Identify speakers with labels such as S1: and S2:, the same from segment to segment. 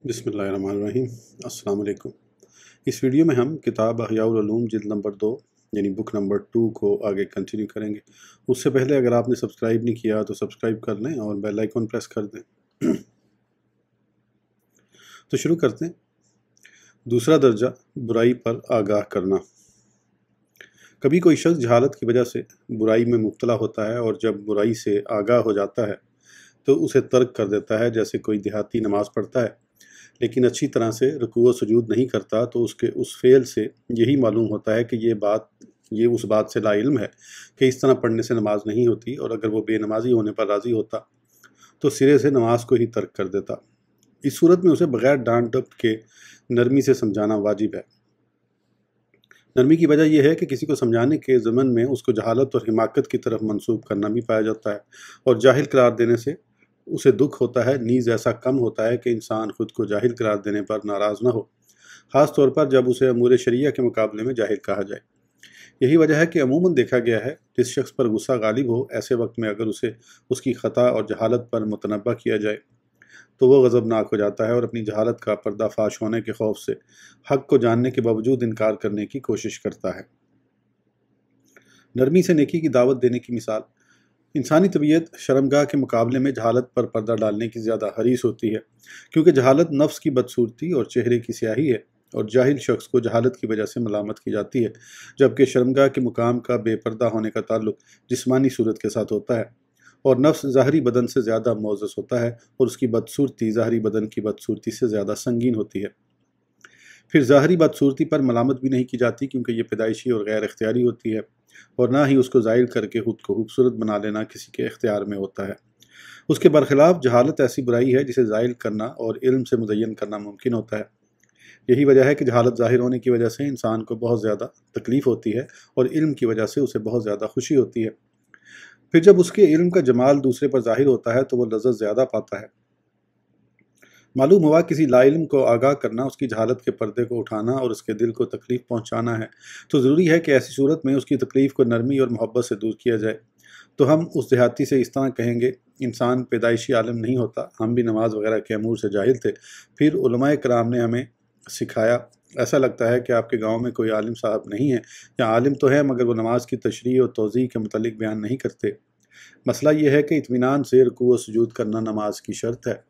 S1: بسم اللہ الرحمن الرحیم۔ السلام علیکم۔ اس ویڈیو میں ہم کتاب احیاء العلوم جلد نمبر 2 یعنی بک نمبر 2 کو آگے کنٹینیو کریں گے۔ اس سے پہلے اگر آپ نے سبسکرائب نہیں کیا تو سبسکرائب کر لیں اور بیل آئیکن پریس کر دیں۔ تو شروع کرتے ہیں۔ دوسرا درجہ، برائی پر آگاہ کرنا۔ کبھی کوئی شخص جہالت کی وجہ سے برائی میں مبتلا ہوتا ہے اور جب برائی سے آگاہ ہو جاتا ہے تو اسے ترک کر دیتا ہے۔ جیسے کوئی دیہاتی نماز پڑھتا ہے لیکن اچھی طرح سے رکوع و سجود نہیں کرتا تو اس فعل سے یہی معلوم ہوتا ہے کہ یہ اس بات سے لا علم ہے کہ اس طرح پڑھنے سے نماز نہیں ہوتی، اور اگر وہ بے نمازی ہونے پر راضی ہوتا تو سرے سے نماز کو ہی ترک کر دیتا۔ اس صورت میں اسے بغیر ڈانٹ ڈپٹ کے نرمی سے سمجھانا واجب ہے۔ نرمی کی وجہ یہ ہے کہ کسی کو سمجھانے کے ضمن میں اس کو جہالت اور حماقت کی طرف منسوب کرنا بھی پایا جاتا ہے، اور جاہل قرار دینے سے اسے دکھ ہوتا ہے، نیز ایسا کم ہوتا ہے کہ انسان خود کو جاہل قرار دینے پر ناراض نہ ہو، خاص طور پر جب اسے امور شریعہ کے مقابلے میں جاہل کہا جائے۔ یہی وجہ ہے کہ عموماً دیکھا گیا ہے جس شخص پر غصہ غالب ہو، ایسے وقت میں اگر اسے اس کی خطا اور جہالت پر متنبہ کیا جائے تو وہ غضبناک ہو جاتا ہے اور اپنی جہالت کا پردہ فاش ہونے کے خوف سے حق کو جاننے کے باوجود انکار کرنے کی کوشش کرتا ہے۔ نرمی سے نیکی کی دعوت دینے کی مثال۔ انسانی طبیعت شرمگاہ کے مقابلے میں جہالت پر پردہ ڈالنے کی زیادہ حریص ہوتی ہے، کیونکہ جہالت نفس کی بدصورتی اور چہرے کی سیاہی ہے، اور جاہل شخص کو جہالت کی وجہ سے ملامت کی جاتی ہے، جبکہ شرمگاہ کے مقام کا بے پردہ ہونے کا تعلق جسمانی صورت کے ساتھ ہوتا ہے، اور نفس ظاہری بدن سے زیادہ معزز ہوتا ہے، اور اس کی بدصورتی ظاہری بدن کی بدصورتی سے زیادہ سنگین ہوتی ہے۔ پھر ظاہری بدصورتی پر ملامت بھی نہیں کی جاتی کیونکہ یہ پیدائشی اور غیر اختیاری ہوتی ہے، اور نہ ہی اس کو زائل کر کے خود کو خوبصورت بنا لینا کسی کے اختیار میں ہوتا ہے۔ اس کے برخلاف جہالت ایسی برائی ہے جسے زائل کرنا اور علم سے مزین کرنا ممکن ہوتا ہے۔ یہی وجہ ہے کہ جہالت ظاہر ہونے کی وجہ سے انسان کو بہت زیادہ تکلیف ہوتی ہے، اور علم کی وجہ سے اسے بہت زیادہ خوشی ہوتی ہے۔ پھر جب اس کے علم کا جمال دوسرے پر ظاہر ہوتا ہے تو وہ لذت زیادہ پاتا ہے۔ معلوم ہوا کسی لا علم کو آگاہ کرنا اس کی جہالت کے پردے کو اٹھانا اور اس کے دل کو تکلیف پہنچانا ہے، تو ضروری ہے کہ ایسی صورت میں اس کی تکلیف کو نرمی اور محبت سے دور کیا جائے۔ تو ہم اس دیہاتی سے اس طرح کہیں گے، انسان پیدائشی عالم نہیں ہوتا، ہم بھی نماز وغیرہ کے امور سے جاہل تھے، پھر علماء کرام نے ہمیں سکھایا۔ ایسا لگتا ہے کہ آپ کے گاؤں میں کوئی عالم صاحب نہیں ہے، یا عالم تو ہے مگر وہ نماز کی تشریح اور توضیح کے متعلق بیان نہیں کرتے۔ مسئلہ یہ ہے کہ اطمینان سے رکوع و سجود کرنا نماز کی شرط ہے۔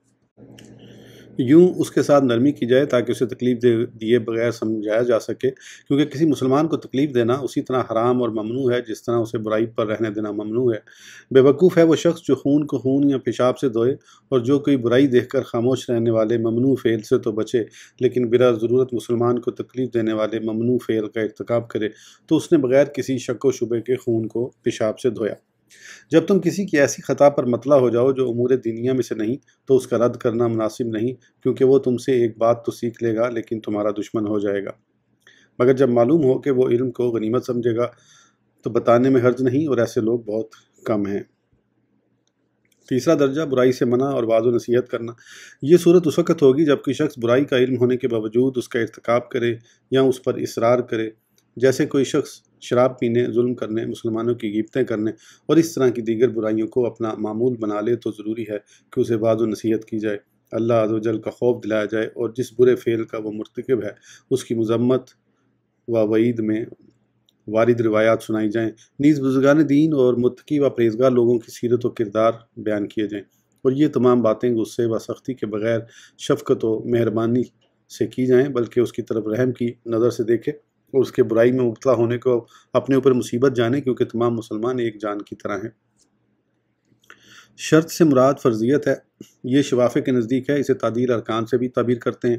S1: یوں اس کے ساتھ نرمی کی جائے تاکہ اسے تکلیف دیے بغیر سمجھایا جا سکے، کیونکہ کسی مسلمان کو تکلیف دینا اسی طرح حرام اور ممنوع ہے جس طرح اسے برائی پر رہنے دینا ممنوع ہے۔ بے وقوف ہے وہ شخص جو خون کو خون یا پیشاب سے دھوئے، اور جو کوئی برائی دیکھ کر خاموش رہنے والے ممنوع فعل سے تو بچے لیکن بلا ضرورت مسلمان کو تکلیف دینے والے ممنوع فعل کا ارتکاب کرے تو اس نے بغیر کسی شک و شبے کے خون کو پیشاب سے دھویا۔ جب تم کسی کی ایسی خطا پر مطلع ہو جاؤ جو امور دینیہ میں سے نہیں، تو اس کا رد کرنا مناسب نہیں، کیونکہ وہ تم سے ایک بات تو سیکھ لے گا لیکن تمہارا دشمن ہو جائے گا۔ مگر جب معلوم ہو کہ وہ علم کو غنیمت سمجھے گا تو بتانے میں حرج نہیں، اور ایسے لوگ بہت کم ہیں۔ تیسرا درجہ، برائی سے منع اور وعظ و نصیحت کرنا۔ یہ صورت اس وقت ہوگی جب کوئی شخص برائی کا علم ہونے کے باوجود اس کا ارتکاب کرے یا اس پر اصرار کرے، جیسے کوئی شخص شراب پینے، ظلم کرنے، مسلمانوں کی غیبتیں کرنے اور اس طرح کی دیگر برائیوں کو اپنا معمول بنا لے، تو ضروری ہے کہ اسے وعظ و نصیحت کی جائے، اللہ عز و جل کا خوف دلایا جائے، اور جس برے فعل کا وہ مرتکب ہے اس کی مذمت و وعید میں وارد روایات سنائی جائیں، نیز بزرگان دین اور متقی و پرہیزگار لوگوں کی سیرت و کردار بیان کیے جائیں، اور یہ تمام باتیں غصے و سختی کے بغیر شفقت و مہربانی سے کی جائیں، بلکہ اس کی طرف رحم کی نظر سے دیکھے اور اس کے برائی میں مبتلا ہونے کو اپنے اوپر مصیبت جانے، کیونکہ تمام مسلمان ایک جان کی طرح ہیں۔ شرط سے مراد فرضیت ہے، یہ شوافع کے نزدیک ہے، اسے تعدیل ارکان سے بھی تعبیر کرتے ہیں۔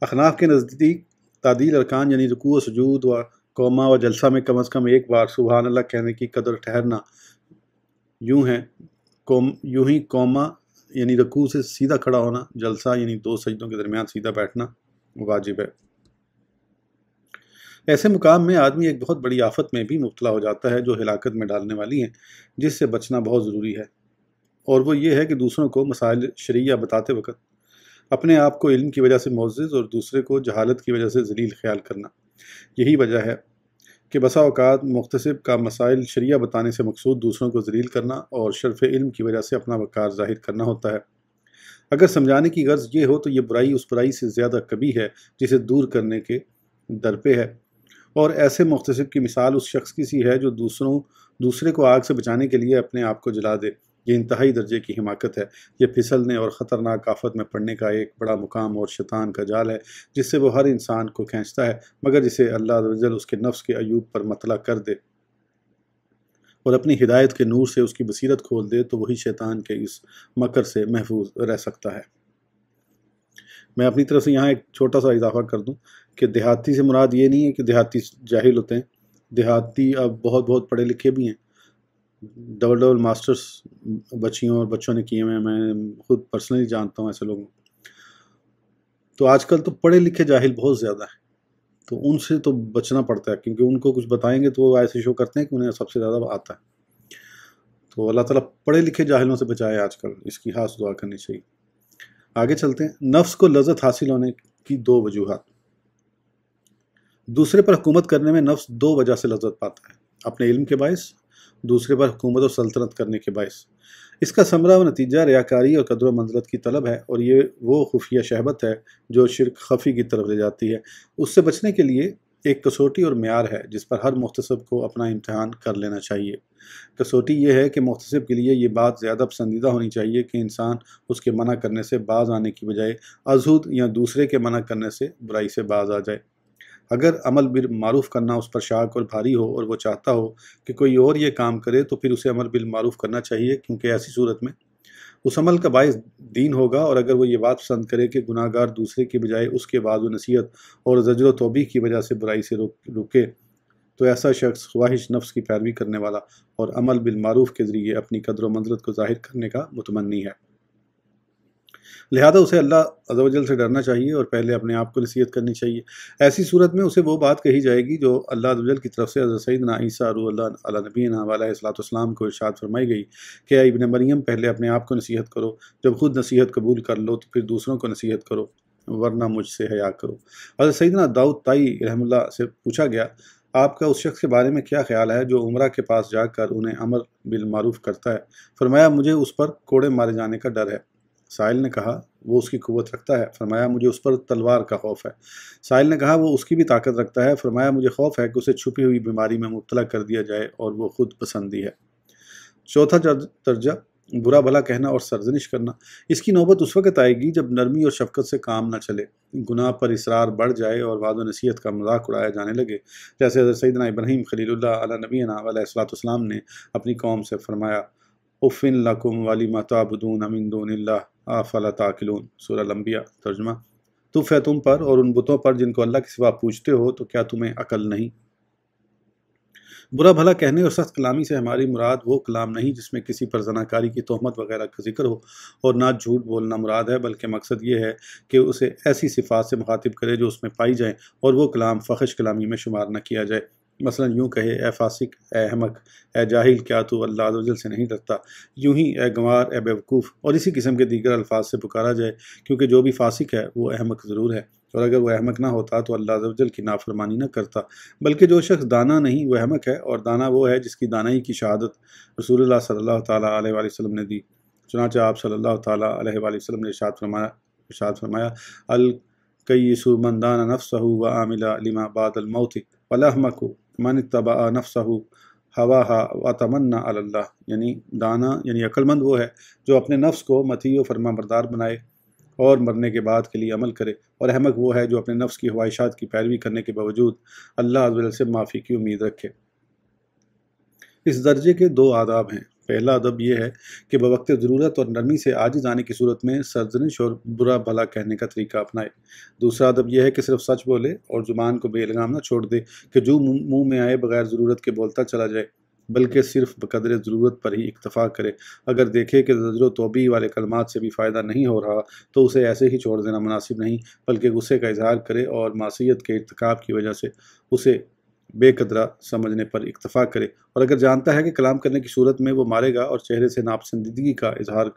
S1: احناف کے نزدیک تعدیل ارکان یعنی رکوع و سجود و قوما و جلسہ میں کم از کم ایک بار سبحان اللہ کہنے کی قدر ٹھہرنا یوں ہی قوما یعنی رکوع سے سیدھا کھڑا ہونا، جلسہ یعنی دو سجدوں کے درمیان سیدھا بیٹھنا واجب ہے۔ ایسے مقام میں آدمی ایک بہت بڑی آفت میں بھی مبتلا ہو جاتا ہے جو ہلاکت میں ڈالنے والی ہیں، جس سے بچنا بہت ضروری ہے، اور وہ یہ ہے کہ دوسروں کو مسائل شرعیہ بتاتے وقت اپنے آپ کو علم کی وجہ سے معزز اور دوسرے کو جہالت کی وجہ سے ذلیل خیال کرنا۔ یہی وجہ ہے کہ بسا اوقات مختصب کا مسائل شرعیہ بتانے سے مقصود دوسروں کو ذلیل کرنا اور شرف علم کی وجہ سے اپنا وقار ظاہر کرنا ہوتا ہے۔ اگر سمجھانے کی غرض یہ ہو تو یہ برائی اس برائی سے زیادہ کبھی ہے جسے دور کرنے کے در پہ ہے، اور ایسے محتسب کی مثال اس شخص کی سی ہے جو دوسرے کو آگ سے بچانے کے لیے اپنے آپ کو جلا دے۔ یہ انتہائی درجے کی حماقت ہے، یہ پھسلنے اور خطرناک آفت میں پڑنے کا ایک بڑا مقام اور شیطان کا جال ہے جس سے وہ ہر انسان کو کھینچتا ہے، مگر جسے اللہ عز و جل اس کے نفس کے عیوب پر مطلع کر دے اور اپنی ہدایت کے نور سے اس کی بصیرت کھول دے تو وہی شیطان کے اس مکر سے محفوظ رہ سکتا ہے۔ میں اپنی طرف سے یہاں ایک چھوٹا سا اضافہ کر دوں کہ دیہاتی سے مراد یہ نہیں ہے کہ دیہاتی جاہل ہوتے ہیں، دیہاتی اب بہت پڑھے لکھے بھی ہیں، ڈبل ماسٹرز بچیوں اور بچوں نے کیے ہوئے ہیں، میں خود پرسنلی جانتا ہوں ایسے لوگوں۔ تو آج کل تو پڑھے لکھے جاہل بہت زیادہ ہیں، تو ان سے تو بچنا پڑتا ہے کیونکہ ان کو کچھ بتائیں گے تو وہ ایسے شو کرتے ہیں کہ انہیں سب سے زیادہ آتا ہے۔ تو اللہ تعالیٰ پڑھے لکھے جاہلوں سے بچائے آج کل، اس کی خاص دعا کرنی چاہیے۔ آگے چلتے ہیں۔ نفس کو لذت حاصل ہونے کی دو وجوہات۔ دوسرے پر حکومت کرنے میں نفس دو وجہ سے لذت پاتا ہے، اپنے علم کے باعث، دوسرے پر حکومت اور سلطنت کرنے کے باعث۔ اس کا ثمرہ و نتیجہ ریاکاری اور قدر و منزلت کی طلب ہے، اور یہ وہ خفیہ شہوت ہے جو شرک خفی کی طرف لے جاتی ہے۔ اس سے بچنے کے لیے ایک کسوٹی اور معیار ہے جس پر ہر محتسب کو اپنا امتحان کر لینا چاہیے۔ کسوٹی یہ ہے کہ محتسب کے لیے یہ بات زیادہ پسندیدہ ہونی چاہیے کہ انسان اس کے منع کرنے سے باز آنے کی بجائے ازہد یا دوسرے کے منع کرنے سے برائی سے باز آ جائے۔ اگر عمل بالمعروف کرنا اس پر شاق اور بھاری ہو اور وہ چاہتا ہو کہ کوئی اور یہ کام کرے تو پھر اسے عمل بالمعروف کرنا چاہیے، کیونکہ ایسی صورت میں اس عمل کا باعث دین ہوگا، اور اگر وہ یہ بات پسند کرے کہ گناہ گار دوسرے کی بجائے اس کے وعظ و نصیحت اور زجر و توبیخ کی وجہ سے برائی سے رکے تو ایسا شخص خواہش نفس کی پیروی کرنے والا اور عمل بالمعروف کے ذریعے اپنی قدر و منزلت کو ظاہر کرنے کا متمنی ہے۔ لہذا اسے اللہ عز و جل سے ڈرنا چاہیے اور پہلے اپنے آپ کو نصیحت کرنی چاہیے۔ ایسی صورت میں اسے وہ بات کہی جائے گی جو اللہ عز و جل کی طرف سے حضرت سیدنا عیسیٰ روح اللہ علیہ نبینا علیہ الصلوۃ والسلام کو ارشاد فرمائی گئی کہ اے ابن مریم، پہلے اپنے آپ کو نصیحت کرو، جب خود نصیحت قبول کر لو تو پھر دوسروں کو نصیحت کرو، ورنہ مجھ سے حیا کرو۔ حضرت سیدنا داؤد طائی رحمہ اللہ سے پوچھا گیا، آپ کا اس شخص کے بارے میں کیا خیال ہے جو عمرہ کے پاس جا کر انہیں امر بالمعروف کرتا ہے؟ فرمایا، مجھے اس پر کوڑے مارے جانے کا ڈر ہے۔ سائل نے کہا، وہ اس کی قوت رکھتا ہے؟ فرمایا، مجھے اس پر تلوار کا خوف ہے۔ سائل نے کہا، وہ اس کی بھی طاقت رکھتا ہے؟ فرمایا، مجھے خوف ہے کہ اسے چھپی ہوئی بیماری میں مبتلا کر دیا جائے اور وہ خود پسندی ہے۔ چوتھا درجہ، برا بھلا کہنا اور سرزنش کرنا۔ اس کی نوبت اس وقت آئے گی جب نرمی اور شفقت سے کام نہ چلے، گناہ پر اصرار بڑھ جائے اور وعظ و نصیحت کا مذاق اڑایا جانے لگے، جیسے حضرت سیدنا ابراہیم خلیل اللہ علیہ نبینا علیہ الصلوۃ والسلام نے اپنی قوم سے فرمایا، اُفٍ لَکُمْ وَلِمَ تَعْبُدُونَ مِن دُونِ اللَّهِ أَفَلَا تَعْقِلُونَ۔ سورہ الانبیاء۔ ترجمہ، تف ہے تم پر اور ان بتوں پر جن کو اللہ کے سوا پوجتے ہو، تو کیا تمہیں عقل نہیں؟ برا بھلا کہنے اور سخت کلامی سے ہماری مراد وہ کلام نہیں جس میں کسی پر زناکاری کی تہمت وغیرہ کا ذکر ہو، اور نہ جھوٹ بولنا مراد ہے، بلکہ مقصد یہ ہے کہ اسے ایسی صفات سے مخاطب کرے جو اس میں پائی جائیں، اور وہ کلام فحش کلامی میں شمار نہ کیا جائے۔ مثلا یوں کہے، اے فاسق، اے احمق، اے جاہل، کیا تو اللہ عز و جل سے نہیں ڈرتا؟ یوں ہی اے گنوار، اے بیوقوف، اور اسی قسم کے دیگر الفاظ سے پکارا جائے، کیونکہ جو بھی فاسق ہے وہ احمق ضرور ہے، اور اگر وہ احمق نہ ہوتا تو اللہ عز و جل کی نافرمانی نہ کرتا۔ بلکہ جو شخص دانا نہیں وہ احمق ہے، اور دانا وہ ہے جس کی دانائی کی شہادت رسول اللہ صلی اللہ تعالیٰ علیہ وآلہ وسلم نے دی۔ چنانچہ آپ صلی اللہ تعالیٰ علیہ وآلہ وسلم نے ارشاد فرمایا، الکیس من دان نفسہ وعمل لما بعد الموت والاحمق من اتبع نفسہ ہواہا وتمنی علی اللہ۔ یعنی دانا یعنی عقل مند وہ ہے جو اپنے نفس کو مطیع و فرما بردار بنائے اور مرنے کے بعد کے لیے عمل کرے، اور احمق وہ ہے جو اپنے نفس کی خواہشات کی پیروی کرنے کے باوجود اللہ عز و جل سے معافی کی امید رکھے۔ اس درجے کے دو آداب ہیں۔ پہلا ادب یہ ہے کہ بوقت ضرورت اور نرمی سے عاجز آنے کی صورت میں سرزنش اور برا بھلا کہنے کا طریقہ اپنائے۔ دوسرا ادب یہ ہے کہ صرف سچ بولے اور زبان کو بے لگام نہ چھوڑ دے کہ جو منہ میں آئے بغیر ضرورت کے بولتا چلا جائے، بلکہ صرف بقدر ضرورت پر ہی اکتفا کرے۔ اگر دیکھے کہ زجر و توبیخ والے کلمات سے بھی فائدہ نہیں ہو رہا تو اسے ایسے ہی چھوڑ دینا مناسب نہیں، بلکہ غصے کا اظہار کرے اور معصیت کے ارتکاب کی وجہ سے اسے بے قدرہ سمجھنے پر اکتفا کرے، اور اگر جانتا ہے کہ کلام کرنے کی صورت میں وہ مارے گا اور چہرے سے ناپسندیدگی کا اظہار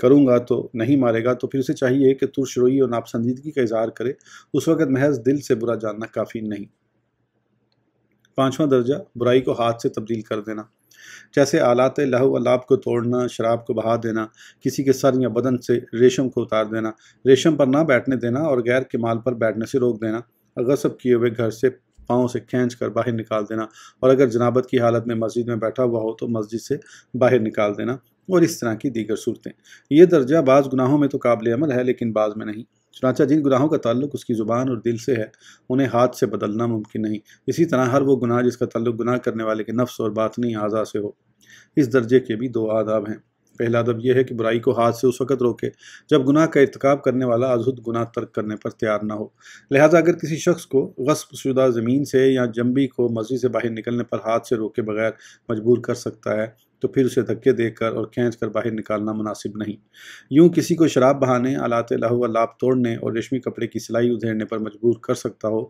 S1: کروں گا تو نہیں مارے گا، تو پھر اسے چاہیے کہ ترش روئی اور ناپسندیدگی کا اظہار کرے۔ اس وقت محض دل سے برا جاننا کافی نہیں۔ پانچواں درجہ، برائی کو ہاتھ سے تبدیل کر دینا۔ جیسے آلات لہو و لعب کو توڑنا، شراب کو بہا دینا، کسی کے سر یا بدن سے ریشم کو اتار دینا، ریشم پر نہ بیٹھنے دینا اور غیر کے مال پر بیٹھنے سے روک دینا، غصب کیے ہوئے گھر سے پاؤں سے کھینچ کر باہر نکال دینا، اور اگر جنابت کی حالت میں مسجد میں بیٹھا ہوا ہو تو مسجد سے باہر نکال دینا، اور اس طرح کی دیگر صورتیں۔ یہ درجہ بعض گناہوں میں تو قابل عمل ہے لیکن بعض میں نہیں۔ چنانچہ جن گناہوں کا تعلق اس کی زبان اور دل سے ہے انہیں ہاتھ سے بدلنا ممکن نہیں۔ اسی طرح ہر وہ گناہ جس کا تعلق گناہ کرنے والے کے نفس اور باطنی اعضاء سے ہو۔ اس درجے کے بھی 2 آداب ہیں۔ پہلا ادب یہ ہے کہ برائی کو ہاتھ سے اس وقت روکے جب گناہ کا ارتکاب کرنے والا ازہد گناہ ترک کرنے پر تیار نہ ہو۔ لہٰذا اگر کسی شخص کو غصب شدہ زمین سے یا جنبی کو مسجد سے باہر نکلنے پر ہاتھ سے روکے بغیر مجبور کر سکتا ہے تو پھر اسے دھکے دے کر اور کھینچ کر باہر نکالنا مناسب نہیں۔ یوں کسی کو شراب بہانے، آلات لہو و لعب توڑنے اور ریشمی کپڑے کی سلائی ادھیڑنے پر مجبور کر سکتا ہو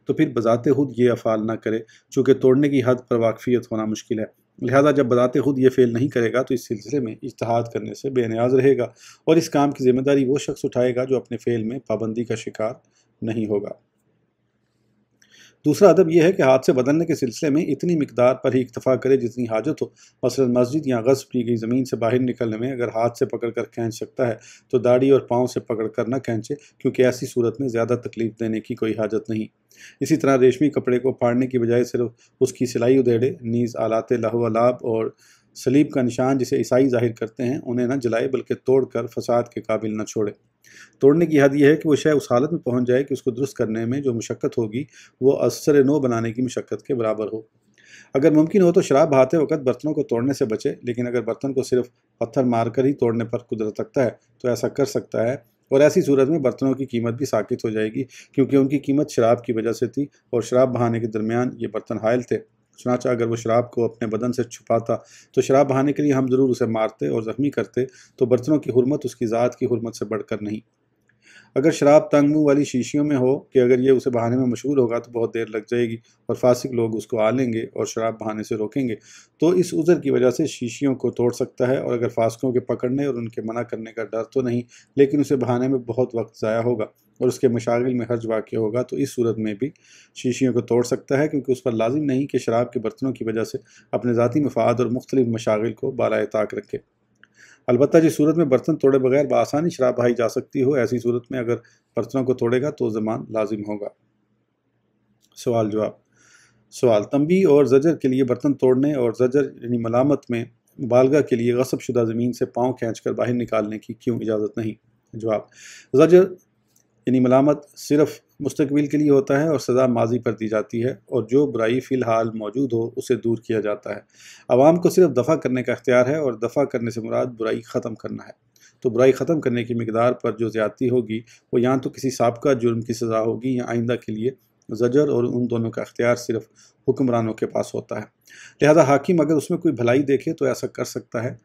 S1: تو پھر بذات خود یہ افعال نہ کرے، چونکہ توڑنے کی حد پر واقفیت ہونا مشکل ہے۔ لہذا جب بذات خود یہ فعل نہیں کرے گا تو اس سلسلے میں اجتہاد کرنے سے بے نیاز رہے گا، اور اس کام کی ذمہ داری وہ شخص اٹھائے گا جو اپنے فعل میں پابندی کا شکار نہیں ہوگا۔ دوسرا ادب یہ ہے کہ ہاتھ سے بدلنے کے سلسلے میں اتنی مقدار پر ہی اکتفا کرے جتنی حاجت ہو۔ مثلا مسجد یا غصب کی گئی زمین سے باہر نکلنے میں اگر ہاتھ سے پکڑ کر کھینچ سکتا ہے تو داڑھی اور پاؤں سے پکڑ کر نہ کھینچے، کیونکہ ایسی صورت میں زیادہ تکلیف دینے کی کوئی حاجت نہیں۔ اسی طرح ریشمی کپڑے کو پھاڑنے کی بجائے صرف اس کی سلائی ادھیڑے، نیز آلات لہو و لعب اور صلیب کا نشان جسے عیسائی ظاہر کرتے ہیں انہیں نہ جلائے بلکہ توڑ کر فساد کے قابل نہ چھوڑے۔ توڑنے کی حد یہ ہے کہ وہ شے اس حالت میں پہنچ جائے کہ اس کو درست کرنے میں جو مشقت ہوگی وہ از سر نو بنانے کی مشقت کے برابر ہو۔ اگر ممکن ہو تو شراب بہاتے وقت برتنوں کو توڑنے سے بچے، لیکن اگر برتن کو صرف پتھر مار کر ہی توڑنے پر قدرت رکھتا ہے تو ایسا کر سکتا ہے، اور ایسی صورت میں برتنوں کی قیمت بھی ساقط ہو جائے گی، کیونکہ ان کی قیمت شراب کی وجہ سے تھی اور شراب بہانے کے درمیان یہ برتن حائل تھے۔ چنانچہ اگر وہ شراب کو اپنے بدن سے چھپاتا تو شراب بہانے کے لیے ہم ضرور اسے مارتے اور زخمی کرتے، تو برتنوں کی حرمت اس کی ذات کی حرمت سے بڑھ کر نہیں۔ اگر شراب تنگ منہ والی شیشیوں میں ہو کہ اگر یہ اسے بہانے میں مشغول ہوگا تو بہت دیر لگ جائے گی اور فاسق لوگ اس کو آ لیں گے اور شراب بہانے سے روکیں گے، تو اس عذر کی وجہ سے شیشیوں کو توڑ سکتا ہے، اور اگر فاسقوں کے پکڑنے اور ان کے منع کرنے کا ڈر تو نہیں لیکن اسے بہانے میں بہت وقت ضائع ہوگا اور اس کے مشاغل میں حرج واقع ہوگا تو اس صورت میں بھی شیشیوں کو توڑ سکتا ہے، کیونکہ اس پر لازم نہیں کہ شراب کے برتنوں کی وجہ سے اپنے ذاتی مفاد اور مختلف مشاغل کو بالائے طاق رکھے۔ البتہ جس صورت میں برتن توڑے بغیر بآسانی شراب بہائی جا سکتی ہو، ایسی صورت میں اگر برتنوں کو توڑے گا تو ضمان لازم ہوگا۔ سوال جواب۔ سوال: تنبیہ اور زجر کے لیے برتن توڑنے اور زجر یعنی ملامت میں مبالغہ کے لیے غصب شدہ زمین سے پاؤں کھینچ کر باہر نکالنے کی کیوں اجازت نہیں؟ جواب: زجر یعنی ملامت صرف مستقبل کے لیے ہوتا ہے اور سزا ماضی پر دی جاتی ہے، اور جو برائی فی الحال موجود ہو اسے دور کیا جاتا ہے۔ عوام کو صرف دفع کرنے کا اختیار ہے، اور دفع کرنے سے مراد برائی ختم کرنا ہے۔ تو برائی ختم کرنے کی مقدار پر جو زیادتی ہوگی وہ یا تو کسی سابقہ جرم کی سزا ہوگی یا آئندہ کے لیے زجر، اور ان دونوں کا اختیار صرف حکمرانوں کے پاس ہوتا ہے۔ لہذا حاکم اگر اس میں کوئی بھلائی دیکھے تو ایسا کر سکتا ہے۔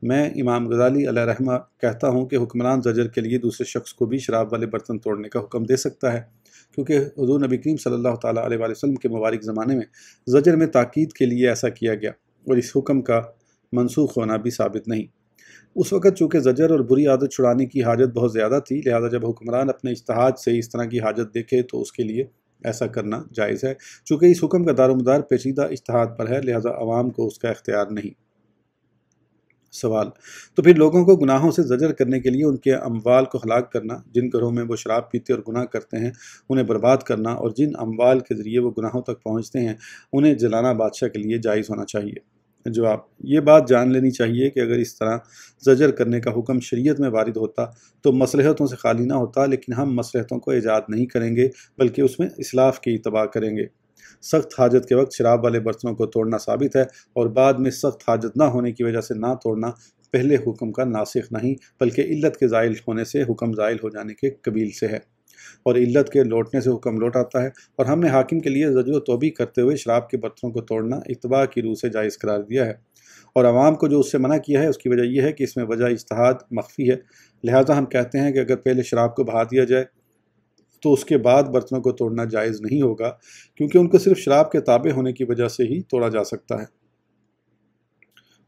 S1: میں امام غزالی علیہ رحمہ کہتا ہوں کہ حکمران زجر کے لیے دوسرے شخص کو بھی شراب والے برتن توڑنے کا حکم دے سکتا ہے، کیونکہ حضور نبی کریم صلی اللہ تعالیٰ علیہ وآلہ وسلم کے مبارک زمانے میں زجر میں تاکید کے لیے ایسا کیا گیا، اور اس حکم کا منسوخ ہونا بھی ثابت نہیں۔ اس وقت چونکہ زجر اور بری عادت چھڑانے کی حاجت بہت زیادہ تھی، لہذا جب حکمران اپنے اجتہاد سے اس طرح کی حاجت دیکھے تو اس کے لیے ایسا کرنا جائز ہے۔ چونکہ اس حکم کا دار و مدار پیچیدہ اجتہاد پر ہے، لہذا عوام کو اس کا اختیار نہیں۔ سوال: تو پھر لوگوں کو گناہوں سے زجر کرنے کے لیے ان کے اموال کو ہلاک کرنا، جن گھروں میں وہ شراب پیتے اور گناہ کرتے ہیں انہیں برباد کرنا، اور جن اموال کے ذریعے وہ گناہوں تک پہنچتے ہیں انہیں جلانا بادشاہ کے لیے جائز ہونا چاہیے؟ جواب: یہ بات جان لینی چاہیے کہ اگر اس طرح زجر کرنے کا حکم شریعت میں وارد ہوتا تو مصلحتوں سے خالی نہ ہوتا، لیکن ہم مصلحتوں کو ایجاد نہیں کریں گے بلکہ اس میں اسلاف کی اتباع کریں گے۔ سخت حاجت کے وقت شراب والے برتنوں کو توڑنا ثابت ہے، اور بعد میں سخت حاجت نہ ہونے کی وجہ سے نہ توڑنا پہلے حکم کا ناسخ نہیں بلکہ علت کے زائل ہونے سے حکم زائل ہو جانے کے قبیل سے ہے، اور علت کے لوٹنے سے حکم لوٹ آتا ہے۔ اور ہم نے حاکم کے لیے زجر و توبیخ کرتے ہوئے شراب کے برتنوں کو توڑنا اتباع کی روح سے جائز قرار دیا ہے، اور عوام کو جو اس سے منع کیا ہے اس کی وجہ یہ ہے کہ اس میں وجہ اجتہاد مخفی ہے۔ لہٰذا ہم کہتے ہیں کہ اگر پہلے شراب کو بہا دیا جائے تو اس کے بعد برتنوں کو توڑنا جائز نہیں ہوگا، کیونکہ ان کو صرف شراب کے تابع ہونے کی وجہ سے ہی توڑا جا سکتا ہے،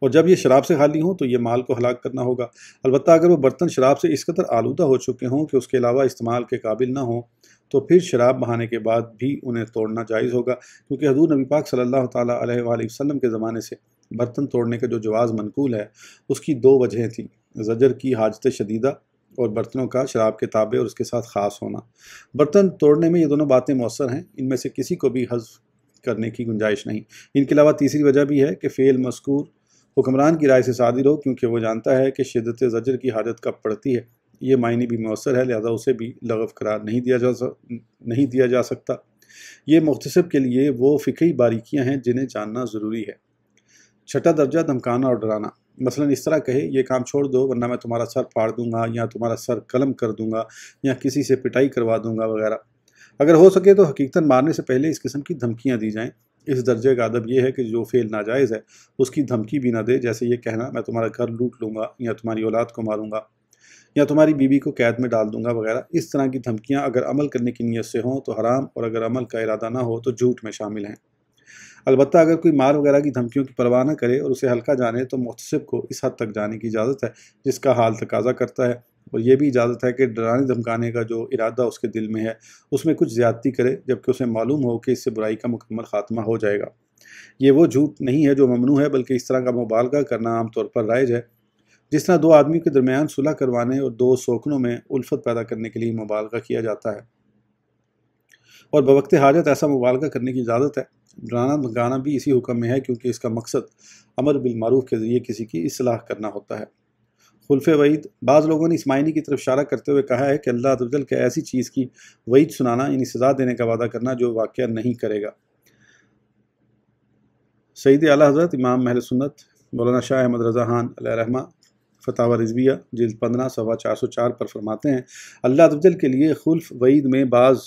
S1: اور جب یہ شراب سے خالی ہوں تو یہ مال کو ہلاک کرنا ہوگا۔ البتہ اگر وہ برتن شراب سے اس قدر آلودہ ہو چکے ہوں کہ اس کے علاوہ استعمال کے قابل نہ ہوں تو پھر شراب بہانے کے بعد بھی انہیں توڑنا جائز ہوگا، کیونکہ حضور نبی پاک صلی اللہ تعالیٰ علیہ وآلہ وسلم کے زمانے سے برتن توڑنے کا جو جواز منقول ہے اس کی دو وجہیں تھیں، زجر کی حاجت شدیدہ اور برتنوں کا شراب کے تابع اور اس کے ساتھ خاص ہونا۔ برتن توڑنے میں یہ دونوں باتیں مؤثر ہیں، ان میں سے کسی کو بھی حذف کرنے کی گنجائش نہیں۔ ان کے علاوہ تیسری وجہ بھی ہے کہ فعل مذکور حکمران کی رائے سے صادر ہو، کیونکہ وہ جانتا ہے کہ شدت زجر کی حاجت کب پڑتی ہے، یہ معنی بھی مؤثر ہے، لہذا اسے بھی لغو قرار نہیں دیا جا سکتا۔ یہ مختصب کے لیے وہ فقہی باریکیاں ہیں جنہیں جاننا ضروری ہے۔ چھٹا درجہ دھمکانا اور ڈرانا، مثلا اس طرح کہے یہ کام چھوڑ دو ورنہ میں تمہارا سر پھاڑ دوں گا یا تمہارا سر قلم کر دوں گا یا کسی سے پٹائی کروا دوں گا وغیرہ۔ اگر ہو سکے تو حقیقتاً مارنے سے پہلے اس قسم کی دھمکیاں دی جائیں۔ اس درجے کا ادب یہ ہے کہ جو فعل ناجائز ہے اس کی دھمکی بھی نہ دے، جیسے یہ کہنا میں تمہارا گھر لوٹ لوں گا یا تمہاری اولاد کو ماروں گا یا تمہاری بیوی کو قید میں ڈال دوں گا وغیرہ۔ اس طرح کی دھمکیاں اگر عمل کرنے کی نیت سے ہوں تو حرام، اور اگر عمل کا ارادہ نہ ہو تو جھوٹ میں شامل ہیں۔ البتہ اگر کوئی مار وغیرہ کی دھمکیوں کی پرواہ نہ کرے اور اسے ہلکا جانے تو محتسب کو اس حد تک جانے کی اجازت ہے جس کا حال تقاضا کرتا ہے، اور یہ بھی اجازت ہے کہ ڈرانے دھمکانے کا جو ارادہ اس کے دل میں ہے اس میں کچھ زیادتی کرے جبکہ اسے معلوم ہو کہ اس سے برائی کا مکمل خاتمہ ہو جائے گا۔ یہ وہ جھوٹ نہیں ہے جو ممنوع ہے، بلکہ اس طرح کا مبالغہ کرنا عام طور پر رائج ہے، جس طرح دو آدمیوں کے درمیان صلح کروانے اور دو سوکنوں میں الفت پیدا کرنے کے لیے مبالغہ کیا جاتا ہے، اور بوقت حاجت ایسا مبالغہ کرنے کی اجازت ہے۔ ڈرانا دھمکانا بھی اسی حکم میں ہے، کیونکہ اس کا مقصد امر بالمعروف کے ذریعے کسی کی اصلاح کرنا ہوتا ہے۔ خلف وعید، بعض لوگوں نے اس معنی کی طرف اشارہ کرتے ہوئے کہا ہے کہ اللہ عز و جل کے ایسی چیز کی وعید سنانا، یعنی سزا دینے کا وعدہ کرنا جو واقعہ نہیں کرے گا۔ سید اعلیٰ حضرت امام اہل سنت مولانا شاہ احمد رضا خان علیہ رحمہ فتاوی رضویہ جلد 15 صفحہ 404 پر فرماتے ہیں، اللہ عز و جل کے لیے خلف وعید میں بعض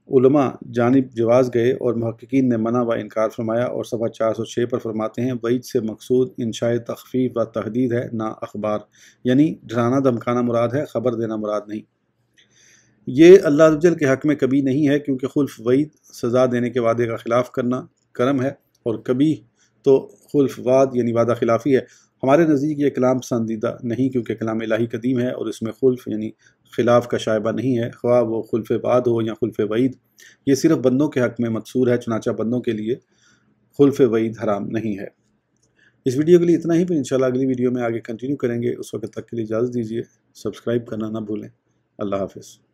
S1: علماء جانب جواز گئے اور محققین نے منع و انکار فرمایا، اور صفحہ 406 پر فرماتے ہیں وعید سے مقصود انشاء تخفیف و تحدید ہے، نہ اخبار، یعنی ڈرانا دھمکانا مراد ہے، خبر دینا مراد نہیں۔ یہ اللہ عز و جل کے حق میں کبھی نہیں ہے، کیونکہ خلف وعید سزا دینے کے وعدے کا خلاف کرنا کرم ہے، اور کبھی تو خلف وعد یعنی وعدہ خلافی ہے۔ ہمارے نزدیک یہ کلام پسندیدہ نہیں، کیونکہ کلام الہی قدیم ہے اور اس میں خلف یعنی خلاف کا شائبہ نہیں ہے، خواہ وہ خلف وعد ہو یا خلف وعید۔ یہ صرف بندوں کے حق میں مقصور ہے، چنانچہ بندوں کے لیے خلف وعید حرام نہیں ہے۔ اس ویڈیو کے لیے اتنا ہی، پھر انشاءاللہ اگلی ویڈیو میں آگے کنٹینیو کریں گے۔ اس وقت تک کے لیے اجازت دیجیے، سبسکرائب کرنا نہ بھولیں۔ اللہ حافظ۔